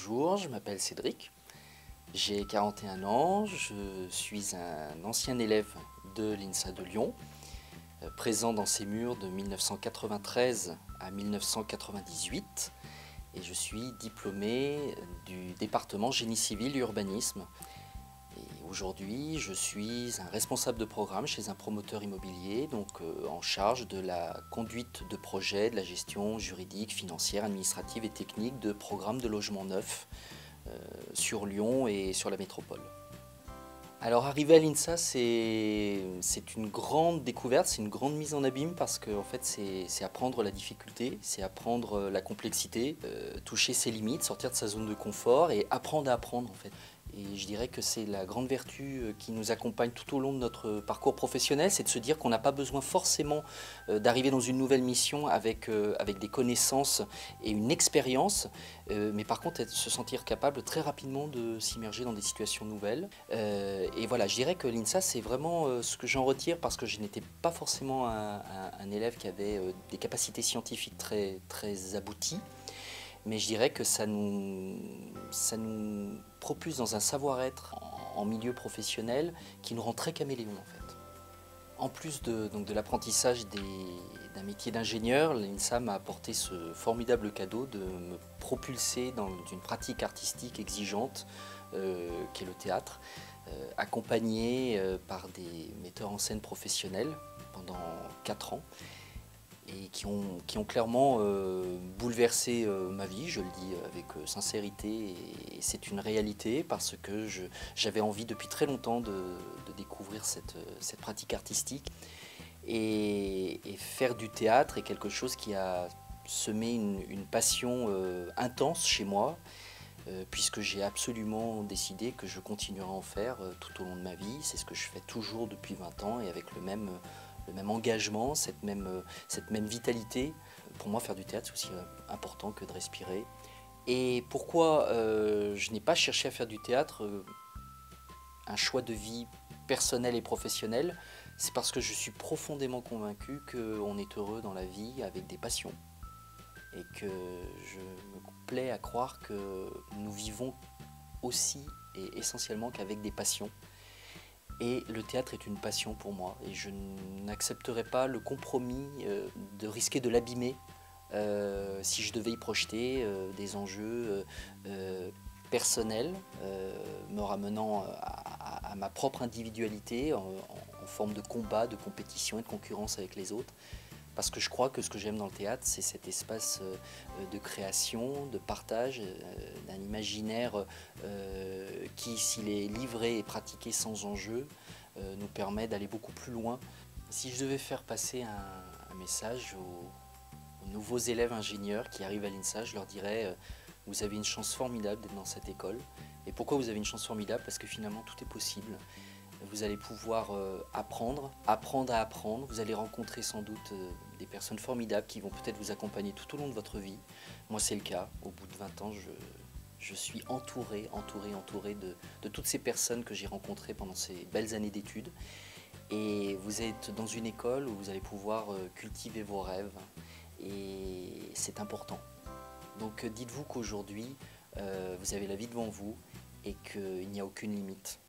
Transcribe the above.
Bonjour, je m'appelle Cédric, j'ai 41 ans, je suis un ancien élève de l'INSA de Lyon, présent dans ces murs de 1993 à 1998, et je suis diplômé du département génie civil et urbanisme. Et aujourd'hui, je suis un responsable de programme chez un promoteur immobilier, donc en charge de la conduite de projets, de la gestion juridique, financière, administrative et technique de programmes de logement neuf sur Lyon et sur la métropole. Alors arriver à l'INSA, c'est une grande découverte, c'est une grande mise en abîme parce que en fait, c'est apprendre la difficulté, c'est apprendre la complexité, toucher ses limites, sortir de sa zone de confort et apprendre à apprendre en fait. Et je dirais que c'est la grande vertu qui nous accompagne tout au long de notre parcours professionnel, c'est de se dire qu'on n'a pas besoin forcément d'arriver dans une nouvelle mission avec des connaissances et une expérience, mais par contre se sentir capable très rapidement de s'immerger dans des situations nouvelles. Et voilà, je dirais que l'INSA, c'est vraiment ce que j'en retire parce que je n'étais pas forcément un élève qui avait des capacités scientifiques très abouties. Mais je dirais que ça nous propulse dans un savoir-être en milieu professionnel qui nous rend très caméléons en fait. En plus de l'apprentissage d'un métier d'ingénieur, l'INSA m'a apporté ce formidable cadeau de me propulser dans une pratique artistique exigeante qui est le théâtre, accompagné par des metteurs en scène professionnels pendant 4 ans. Et qui ont clairement bouleversé ma vie, je le dis avec sincérité, et c'est une réalité parce que j'avais envie depuis très longtemps de découvrir cette pratique artistique et faire du théâtre est quelque chose qui a semé une passion intense chez moi puisque j'ai absolument décidé que je continuerai à en faire tout au long de ma vie. C'est ce que je fais toujours depuis 20 ans et avec le même engagement, cette même vitalité. Pour moi, faire du théâtre, c'est aussi important que de respirer. Et pourquoi je n'ai pas cherché à faire du théâtre un choix de vie personnel et professionnel, c'est parce que je suis profondément convaincu qu'on est heureux dans la vie avec des passions. Et que je me plais à croire que nous vivons aussi et essentiellement qu'avec des passions. Et le théâtre est une passion pour moi et je n'accepterai pas le compromis de risquer de l'abîmer si je devais y projeter des enjeux personnels me ramenant à ma propre individualité en forme de combat, de compétition et de concurrence avec les autres. Parce que je crois que ce que j'aime dans le théâtre, c'est cet espace de création, de partage, d'un imaginaire qui, s'il est livré et pratiqué sans enjeu, nous permet d'aller beaucoup plus loin. Si je devais faire passer un message aux nouveaux élèves ingénieurs qui arrivent à l'INSA, je leur dirais vous avez une chance formidable d'être dans cette école. Et pourquoi vous avez une chance formidable? Parce que finalement tout est possible. Vous allez pouvoir apprendre à apprendre. Vous allez rencontrer sans doute des personnes formidables qui vont peut-être vous accompagner tout au long de votre vie. Moi, c'est le cas. Au bout de 20 ans, je suis entouré de toutes ces personnes que j'ai rencontrées pendant ces belles années d'études. Et vous êtes dans une école où vous allez pouvoir cultiver vos rêves. Et c'est important. Donc dites-vous qu'aujourd'hui, vous avez la vie devant vous et qu'il n'y a aucune limite.